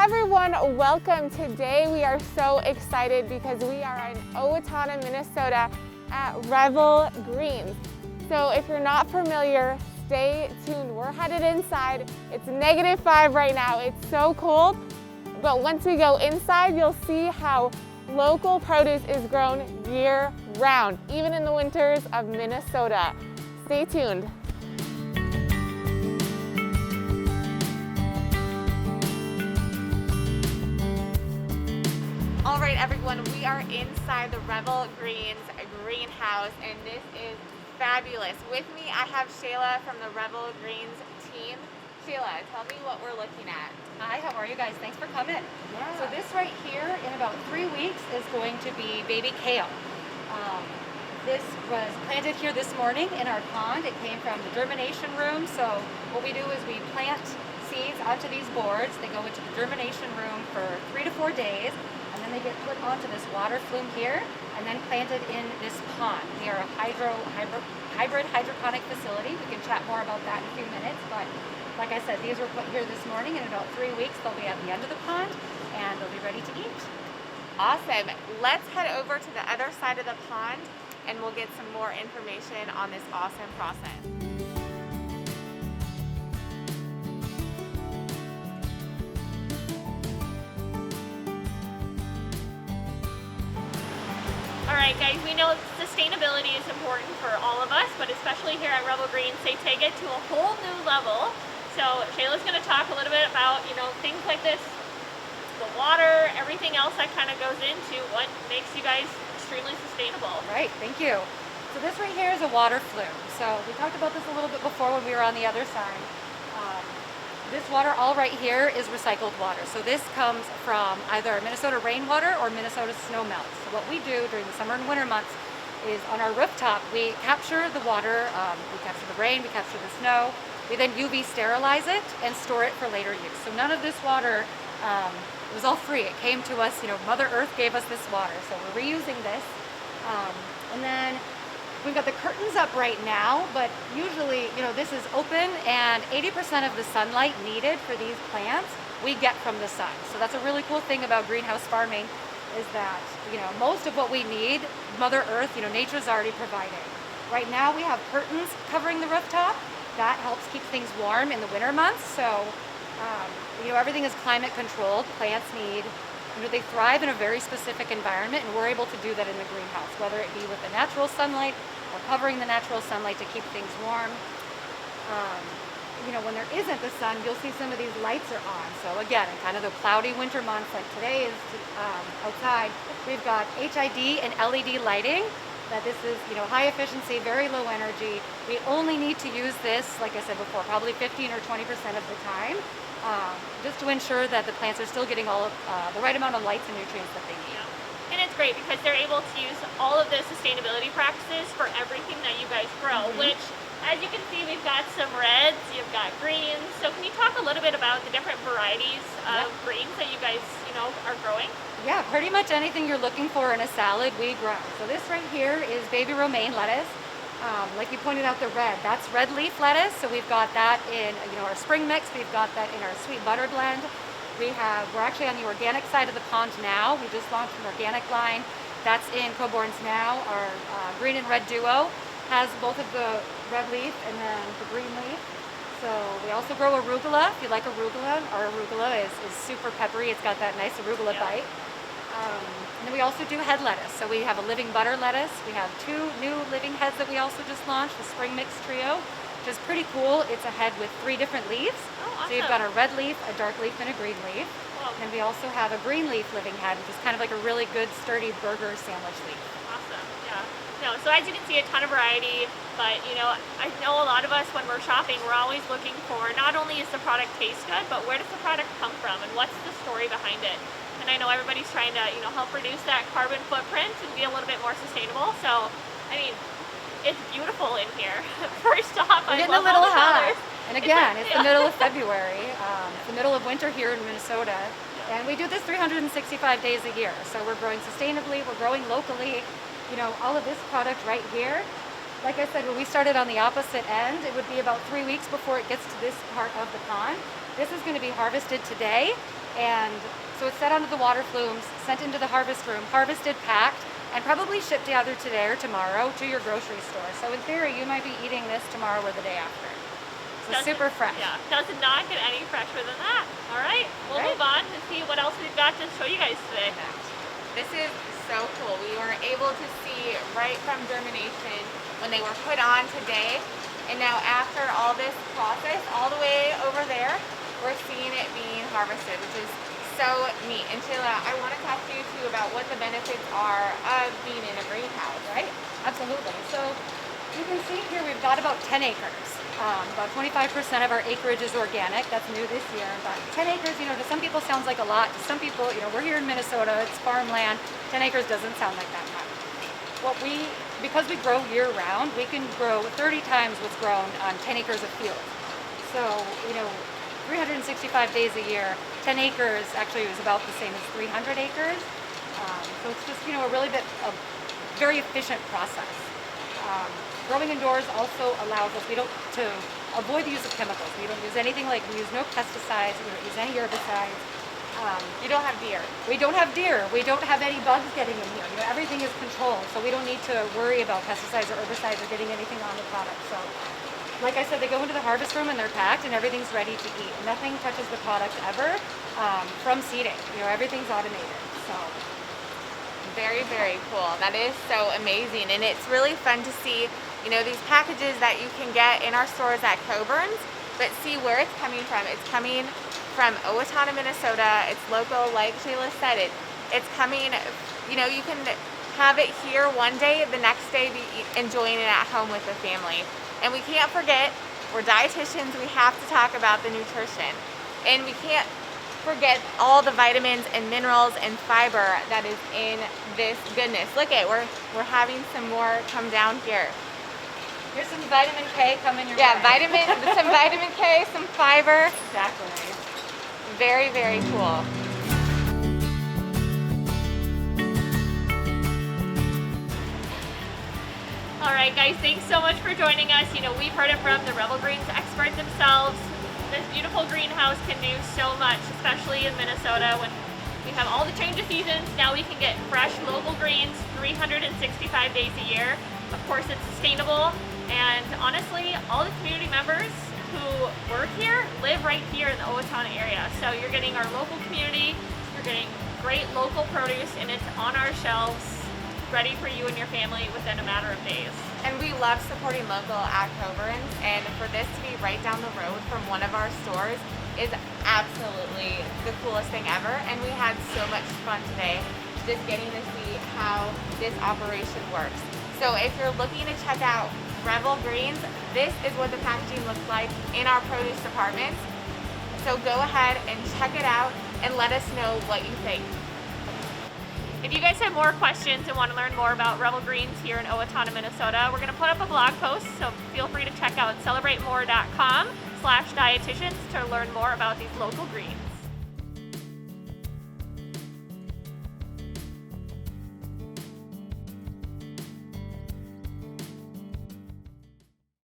Hi everyone, welcome. Today we are so excited because we are in Owatonna, Minnesota at Revol Greens. So if you're not familiar, stay tuned. We're headed inside. It's -5 right now. It's so cold, but once we go inside, you'll see how local produce is grown year round, even in the winters of Minnesota. Stay tuned. All right, everyone, we are inside the Revol Greens Greenhouse, and this is fabulous. With me, I have Shayla from the Revol Greens team. Shayla, tell me what we're looking at. Hi, how are you guys? Thanks for coming. Yeah. So this right here, in about 3 weeks, is going to be baby kale. This was planted here this morning in our pond. It came from the germination room. So what we do is we plant seeds onto these boards. They go into the germination room for 3 to 4 days, and then they get put onto this water flume here and then planted in this pond. We are a hybrid hydroponic facility. We can chat more about that in a few minutes, but like I said, these were put here this morning. In about 3 weeks, they'll be at the end of the pond and they'll be ready to eat. Awesome. Let's head over to the other side of the pond and we'll get some more information on this awesome process. All right, guys, we know sustainability is important for all of us, but especially here at Revol Greens, they take it to a whole new level. So Shayla's going to talk a little bit about, things like this, the water, everything else that kind of goes into what makes you guys extremely sustainable. Right, thank you. So this right here is a water flume. So we talked about this a little bit before when we were on the other side. This water all right here is recycled water. So this comes from either Minnesota rainwater or Minnesota snow melt. So what we do during the summer and winter months is on our rooftop, we capture the water, we capture the rain, we capture the snow. We then UV sterilize it and store it for later use. So none of this water, it was all free. It came to us, Mother Earth gave us this water. So we're reusing this. And then we've got the curtains up right now, but usually, this is open and 80% of the sunlight needed for these plants we get from the sun. So that's a really cool thing about greenhouse farming is that, most of what we need, Mother Earth, nature's already providing. Right now we have curtains covering the rooftop. That helps keep things warm in the winter months. So, everything is climate controlled. Plants need, they thrive in a very specific environment, and we're able to do that in the greenhouse, whether it be with the natural sunlight or covering the natural sunlight to keep things warm. When there isn't the sun, you'll see some of these lights are on. So again, in kind of the cloudy winter months like today is outside, we've got HID and LED lighting. That this is, high efficiency, very low energy. We only need to use this, like I said before, probably 15 or 20% of the time, just to ensure that the plants are still getting all of the right amount of lights and nutrients that they need. Yeah. And it's great because they're able to use all of the sustainability practices for everything that you guys grow, which, as you can see, we've got some reds, you've got greens. So can you talk a little bit about the different varieties of greens that you guys, are growing? Yeah, pretty much anything you're looking for in a salad, we grow. So this right here is baby romaine lettuce. Like you pointed out, the red, that's red leaf lettuce. So we've got that in, our spring mix. We've got that in our sweet butter blend. We're actually on the organic side of the pond now. We just launched an organic line. That's in Coborn's now. Our green and red duo has both of the red leaf and then the green leaf. So we also grow arugula. If you like arugula, our arugula is super peppery. It's got that nice arugula bite. And then we also do head lettuce. So we have a living butter lettuce. We have 2 new living heads that we also just launched, the spring mix trio, which is pretty cool. It's a head with 3 different leaves. Oh, awesome. So you've got a red leaf, a dark leaf, and a green leaf. Wow. And we also have a green leaf living head, which is kind of like a really good sturdy burger sandwich leaf. Awesome, yeah. So as you can see, a ton of variety, but I know a lot of us when we're shopping, we're always looking for not only is the product taste good, but where does the product come from and what's the story behind it? And I know everybody's trying to, help reduce that carbon footprint and be a little bit more sustainable. So, it's beautiful in here. First off, We're getting I love a little all the hot. colors. And again, it's the middle of February. It's the middle of winter here in Minnesota. And we do this 365 days a year. So we're growing sustainably, we're growing locally. All of this product right here like I said, when we started on the opposite end, it would be about 3 weeks before it gets to this part of the pond. This is going to be harvested today, and so it's set onto the water flumes, sent into the harvest room, harvested, packed, and probably shipped either today or tomorrow to your grocery store. So in theory, you might be eating this tomorrow or the day after. So super fresh. Yeah, does not get any fresher than that. All right, we'll move on and see what else we've got to show you guys today. This is so cool. We were able to see right from germination when they were put on today, and now after all this process, all the way over there, we're seeing it being harvested, which is so neat. And Sheila, I want to talk to you too about what the benefits are of being in a greenhouse, right? Absolutely. So you can see here we've got about 10 acres. About 25% of our acreage is organic. That's new this year. But 10 acres, you know, to some people sounds like a lot. To some people, you know, we're here in Minnesota, it's farmland. 10 acres doesn't sound like that much. Because we grow year round, we can grow 30 times what's grown on 10 acres of field. So, you know, 365 days a year, 10 acres actually is about the same as 300 acres. So it's just, you know, a very efficient process. Growing indoors also allows us, to avoid the use of chemicals. We don't use anything we use no pesticides, we don't use any herbicides. You don't have deer. We don't have deer. We don't have any bugs getting in here. You know, everything is controlled, so we don't need to worry about pesticides or herbicides or getting anything on the product. So, like I said, they go into the harvest room and they're packed and everything's ready to eat. Nothing touches the product ever from seeding. You know, everything's automated. So. Very, very cool. That is so amazing. And it's really fun to see, you know, these packages that you can get in our stores at Coburn's, but see where it's coming from. It's coming from Owatonna, Minnesota. It's local, like Sheila said. It's coming, you know, you can have it here one day, the next day be enjoying it at home with the family. And we can't forget, we're dietitians, we have to talk about the nutrition. And we can't forget all the vitamins and minerals and fiber that is in this goodness. Look at, we're having some more come down here. Here's some vitamin K coming your way. Yeah, some vitamin K, some fiber. Exactly. Very, very cool. All right, guys, thanks so much for joining us. You know, we've heard it from the Revol Greens experts themselves. This beautiful greenhouse can do so much, especially in Minnesota when we have all the change of seasons. Now we can get fresh local greens 365 days a year. Of course, it's sustainable, and honestly, all the community members who work here live right here in the Owatonna area. So you're getting our local community, you're getting great local produce, and it's on our shelves, ready for you and your family within a matter of days. And we love supporting local at Coburn's, and for this to be right down the road from one of our stores is absolutely the coolest thing ever. And we had so much fun today just getting to see how this operation works. So if you're looking to check out Revol Greens, this is what the packaging looks like in our produce department. So go ahead and check it out and let us know what you think. If you guys have more questions and want to learn more about Revol Greens here in Owatonna, Minnesota, we're going to put up a blog post, so feel free to check out celebratemore.com/dietitians to learn more about these local greens.